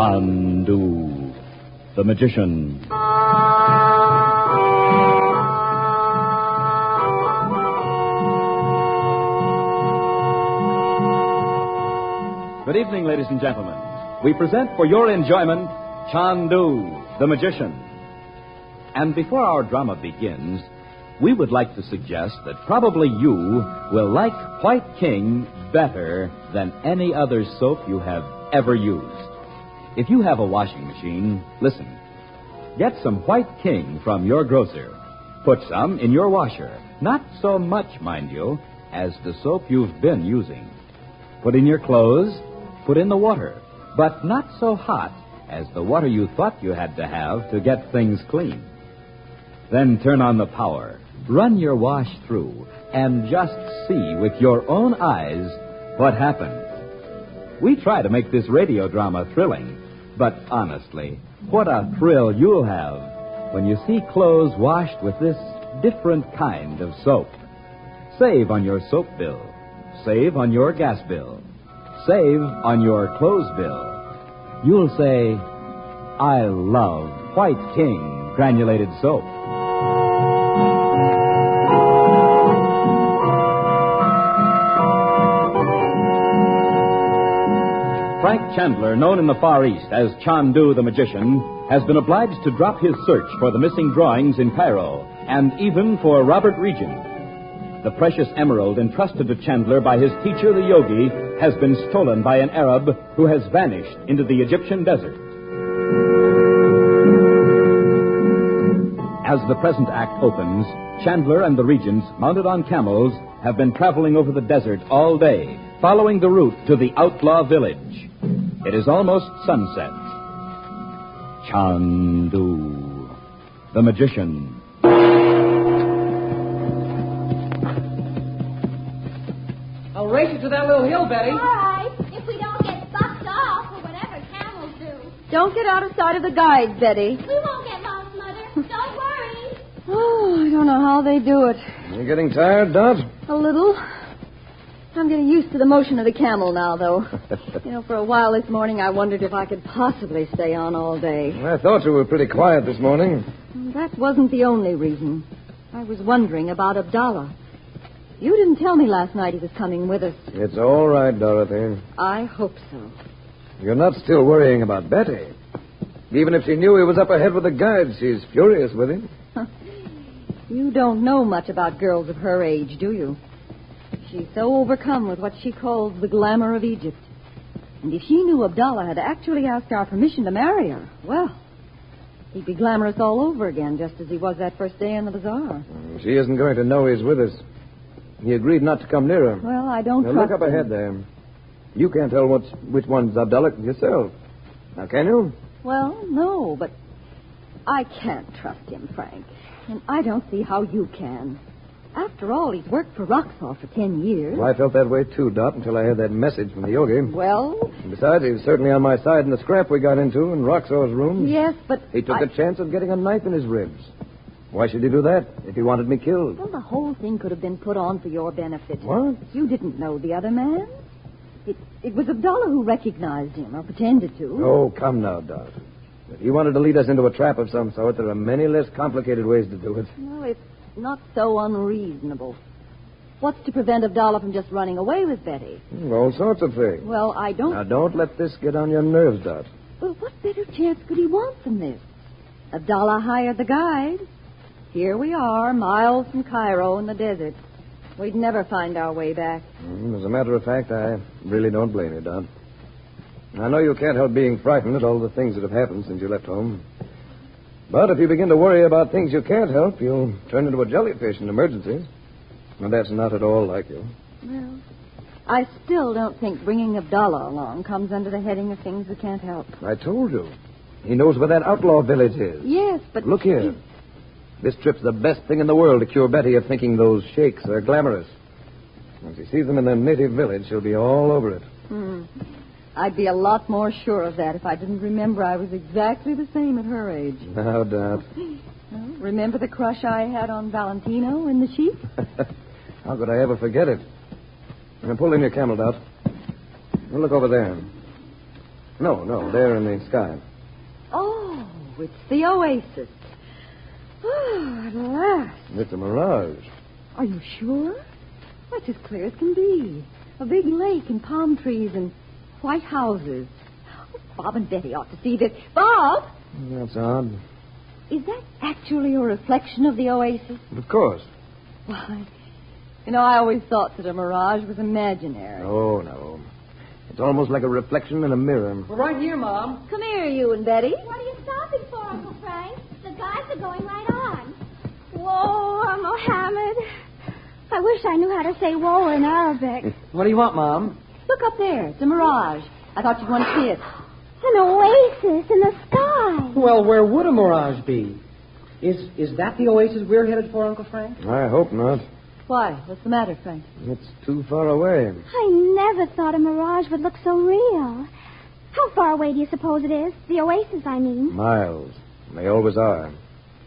Chandu the Magician. Good evening, ladies and gentlemen. We present for your enjoyment Chandu the Magician. And before our drama begins, we would like to suggest that probably you will like White King better than any other soap you have ever used. If you have a washing machine, listen. Get some White King from your grocer. Put some in your washer. Not so much, mind you, as the soap you've been using. Put in your clothes, put in the water, but not so hot as the water you thought you had to have to get things clean. Then turn on the power. Run your wash through and just see with your own eyes what happens. We try to make this radio drama thrilling, but honestly, what a thrill you'll have when you see clothes washed with this different kind of soap. Save on your soap bill. Save on your gas bill. Save on your clothes bill. You'll say, I love White King granulated soap. Frank Chandler, known in the Far East as Chandu the Magician, has been obliged to drop his search for the missing drawings in Cairo, and even for Robert Regent. The precious emerald entrusted to Chandler by his teacher, the yogi, has been stolen by an Arab who has vanished into the Egyptian desert. As the present act opens, Chandler and the Regents, mounted on camels, have been traveling over the desert all day, following the route to the outlaw village. It is almost sunset. Chandu the Magician. I'll race you to that little hill, Betty. All right, if we don't get bucked off or whatever camels do. Don't get out of sight of the guide, Betty. We won't get lost, Mother. Don't worry. Oh, I don't know how they do it. You getting tired, Dot? A little. I'm getting used to the motion of the camel now, though. For a while this morning I wondered if I could possibly stay on all day. I thought you were pretty quiet this morning. That wasn't the only reason. I was wondering about Abdallah. You didn't tell me last night he was coming with us. It's all right, Dorothy. I hope so. You're not still worrying about Betty. Even if she knew he was up ahead with the guide, she's furious with him. You don't know much about girls of her age, do you? She's so overcome with what she calls the glamour of Egypt. And if she knew Abdallah had actually asked our permission to marry her, well, he'd be glamorous all over again, just as he was that first day in the bazaar. She isn't going to know he's with us. He agreed not to come near her. Well, I don't now, trust look up ahead there. You can't tell which one's Abdallah yourself. Now, can you? Well, no, but I can't trust him, Frank. And I don't see how you can. After all, he's worked for Roxor for 10 years. Well, I felt that way too, Dot, until I had that message from the yogi. Well? And besides, he was certainly on my side in the scrap we got into in Roxor's room. Yes, but... He took the chance of getting a knife in his ribs. Why should he do that if he wanted me killed? Well, the whole thing could have been put on for your benefit. What? You didn't know the other man. It was Abdallah who recognized him, or pretended to. Oh, come now, Dot. If he wanted to lead us into a trap of some sort, there are many less complicated ways to do it. Well, it's not so unreasonable. What's to prevent Abdallah from just running away with Betty? All sorts of things. Well, I don't... Now, don't let this get on your nerves, Dot. Well, what better chance could he want from this? Abdallah hired the guide. Here we are, miles from Cairo in the desert. We'd never find our way back. As a matter of fact, I really don't blame you, Dot. I know you can't help being frightened at all the things that have happened since you left home. But if you begin to worry about things you can't help, you'll turn into a jellyfish in emergencies. And that's not at all like you. Well, I still don't think bringing Abdallah along comes under the heading of things we can't help. I told you. He knows where that outlaw village is. Yes, but... Look here. This trip's the best thing in the world to cure Betty of thinking those sheiks are glamorous. Once he sees them in their native village, she'll be all over it. I'd be a lot more sure of that if I didn't remember I was exactly the same at her age. No doubt. Well, remember the crush I had on Valentino in the sheep? How could I ever forget it? Now, pull in your camel, Dot. Now, look over there. No, they're in the sky. Oh, it's the oasis. Oh, at last. It's a mirage. Are you sure? That's as clear as can be. A big lake and palm trees and white houses. Oh, Bob and Betty ought to see this. Bob! That's odd. Is that actually a reflection of the oasis? Of course. Why, I always thought that a mirage was imaginary. Oh, no. It's almost like a reflection in a mirror. We're right here, Mom. Come here, you and Betty. What are you stopping for, Uncle Frank? The guys are going right on. Whoa, Mohammed. I wish I knew how to say whoa in Arabic. What do you want, Mom? Look up there. It's a mirage. I thought you'd want to see it. An oasis in the sky. Well, where would a mirage be? Is that the oasis we're headed for, Uncle Frank? I hope not. Why? What's the matter, Frank? It's too far away. I never thought a mirage would look so real. How far away do you suppose it is? The oasis, I mean. Miles. They always are.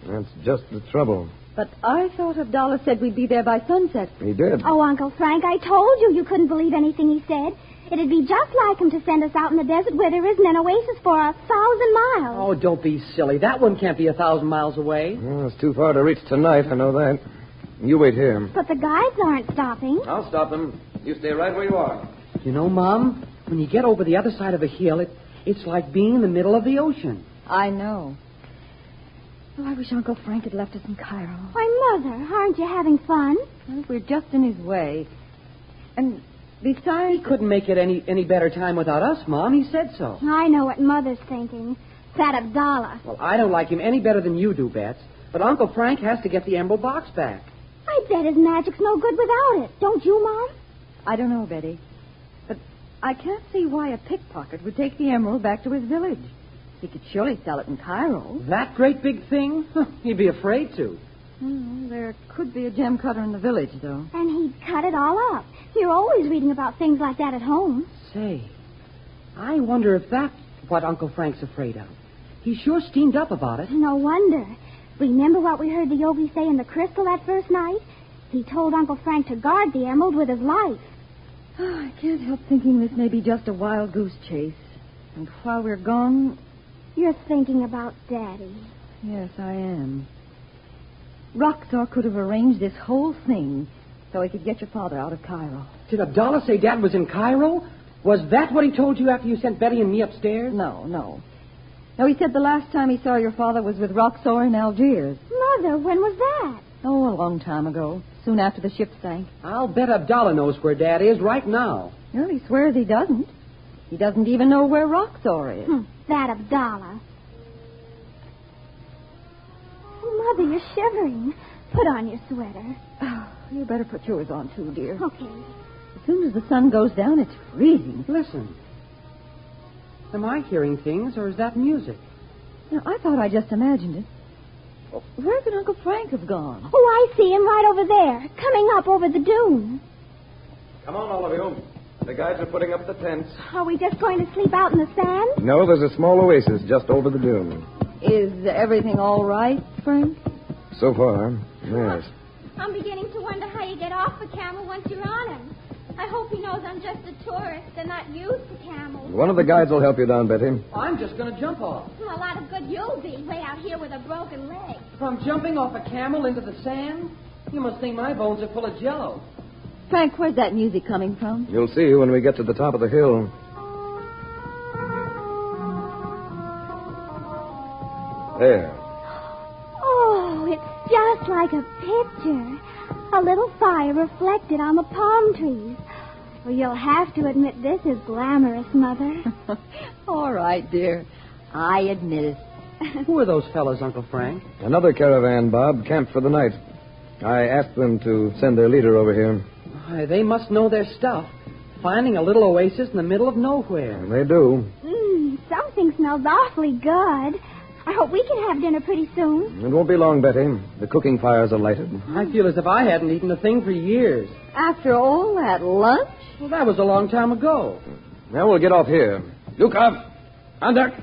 That's just the trouble. But I thought Abdallah said we'd be there by sunset. He did. Oh, Uncle Frank, I told you couldn't believe anything he said. It'd be just like him to send us out in the desert where there isn't an oasis for 1,000 miles. Oh, don't be silly. That one can't be 1,000 miles away. Well, it's too far to reach tonight, I know that. You wait here. But the guides aren't stopping. I'll stop them. You stay right where you are. You know, Mom, when you get over the other side of a hill, it's like being in the middle of the ocean. I know. Oh, I wish Uncle Frank had left us in Cairo. Why, Mother, aren't you having fun? Well, we're just in his way. And besides... He couldn't make it any better time without us, Mom. He said so. I know what Mother's thinking. That Abdallah. Well, I don't like him any better than you do, Bets. But Uncle Frank has to get the emerald box back. I bet his magic's no good without it. Don't you, Mom? I don't know, Betty. But I can't see why a pickpocket would take the emerald back to his village. He could surely sell it in Cairo. That great big thing? He'd be afraid to. There could be a gem cutter in the village, though. And he'd cut it all up. You're always reading about things like that at home. Say, I wonder if that's what Uncle Frank's afraid of. He sure steamed up about it. No wonder. Remember what we heard the yogi say in the crystal that first night? He told Uncle Frank to guard the emerald with his life. I can't help thinking this may be just a wild goose chase. And while we're gone... You're thinking about Daddy. Yes, I am. Roxor could have arranged this whole thing so he could get your father out of Cairo. Did Abdallah say Dad was in Cairo? Was that what he told you after you sent Betty and me upstairs? No. No, he said the last time he saw your father was with Roxor in Algiers. Mother, when was that? Oh, a long time ago. Soon after the ship sank. I'll bet Abdallah knows where Dad is right now. Well, he swears he doesn't. He doesn't even know where Roxor is. That Abdallah. Oh, Mother, you're shivering. Put on your sweater. Oh, you better put yours on, too, dear. Okay. As soon as the sun goes down, it's freezing. Listen. Am I hearing things, or is that music? Now, I thought I just imagined it. Well, where could Uncle Frank have gone? Oh, I see him right over there, coming up over the dune. Come on, all of you. The guys are putting up the tents. Are we just going to sleep out in the sand? No, there's a small oasis just over the dune. Is everything all right, Frank? So far, yes. I'm beginning to wonder how you get off the camel once you're on him. I hope he knows I'm just a tourist and not used to camels. One of the guides will help you down, Betty. I'm just going to jump off. A lot of good you'll be, way out here with a broken leg. If I'm jumping off a camel into the sand, you must think my bones are full of jello. Frank, where's that music coming from? You'll see when we get to the top of the hill. There. Oh, it's just like a picture. A little fire reflected on the palm trees. Well, you'll have to admit this is glamorous, Mother. All right, dear. I admit it. Who are those fellas, Uncle Frank? Another caravan, Bob, camped for the night. I asked them to send their leader over here. Why, they must know their stuff. Finding a little oasis in the middle of nowhere. They do. Something smells awfully good. I hope we can have dinner pretty soon. It won't be long, Betty. The cooking fires are lighted. I feel as if I hadn't eaten a thing for years. After all that lunch? Well, that was a long time ago. Now we'll get off here. Yukov, on deck.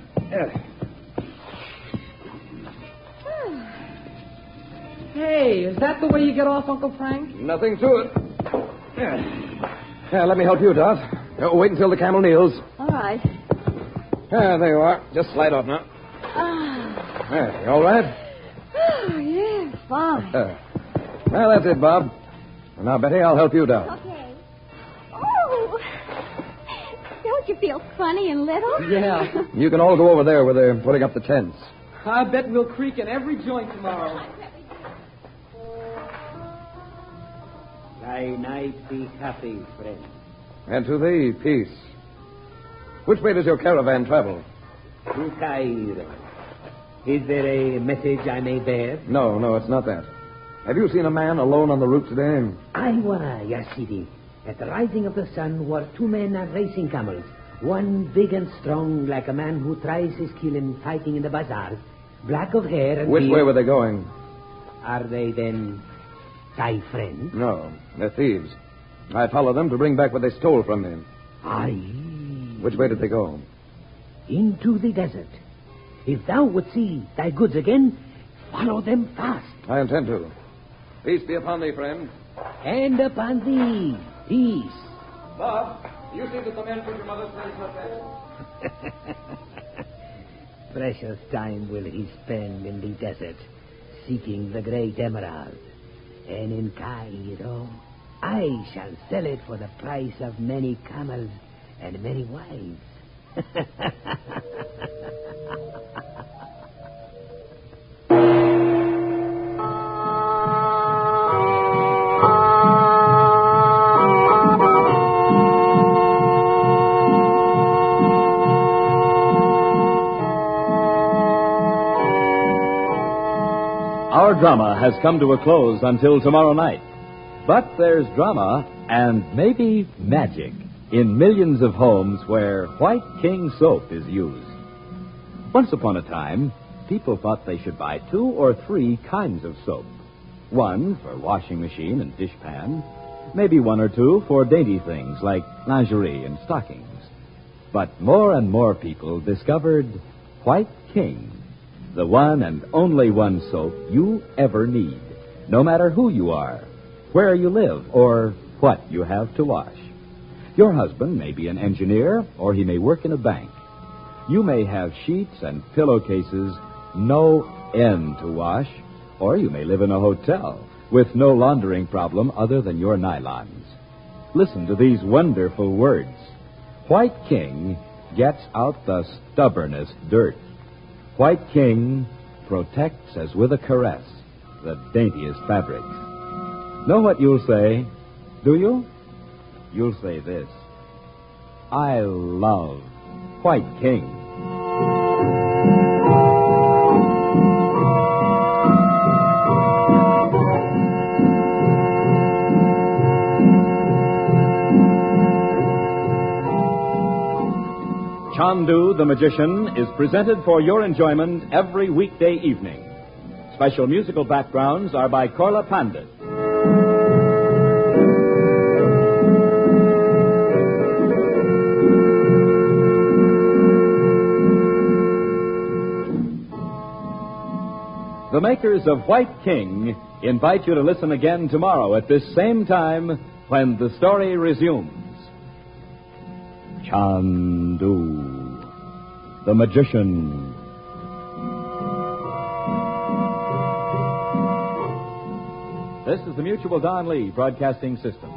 Hey, is that the way you get off, Uncle Frank? Nothing to it. Yeah, let me help you, Dot. Wait until the camel kneels. All right. There you are. Just slide off now. There, you all right? Oh, yes, fine. Well, that's it, Bob. And now, Betty, I'll help you down. Okay. Oh, don't you feel funny and little? Yeah. You can all go over there where they're putting up the tents. I bet we'll creak in every joint tomorrow. Thy night be happy, friend. And to thee, peace. Which way does your caravan travel? To Cairo. Is there a message I may bear? No, it's not that. Have you seen a man alone on the route today? Aywa, Ya Sidi. At the rising of the sun were two men racing camels. One big and strong, like a man who tries his skill in fighting in the bazaar. Black of hair and Which beard. way were they going? Are they then thy friends? No, they're thieves. I followed them to bring back what they stole from me. Aye. Which way did they go? Into the desert. If thou would see thy goods again, follow them fast. I intend to. Peace be upon thee, friend. And upon thee, peace. Bob, you see that the men put your mother's place up there? Precious time will he spend in the desert, seeking the great emerald. And in Cairo, I shall sell it for the price of many camels and many wives. Our drama has come to a close until tomorrow night. But there's drama and maybe magic in millions of homes where White King soap is used. Once upon a time, people thought they should buy 2 or 3 kinds of soap. One for washing machine and dishpan, maybe 1 or 2 for dainty things like lingerie and stockings. But more and more people discovered White King, the one and only one soap you ever need, no matter who you are, where you live, or what you have to wash. Your husband may be an engineer, or he may work in a bank. You may have sheets and pillowcases no end to wash, or you may live in a hotel with no laundering problem other than your nylons. Listen to these wonderful words. White King gets out the stubbornest dirt. White King protects as with a caress the daintiest fabrics. Know what you'll say, do you? You'll say this: I love White King. Chandu the Magician is presented for your enjoyment every weekday evening. Special musical backgrounds are by Korla Pandit. The makers of White King invite you to listen again tomorrow at this same time when the story resumes. Chandu the Magician. This is the Mutual Don Lee Broadcasting System.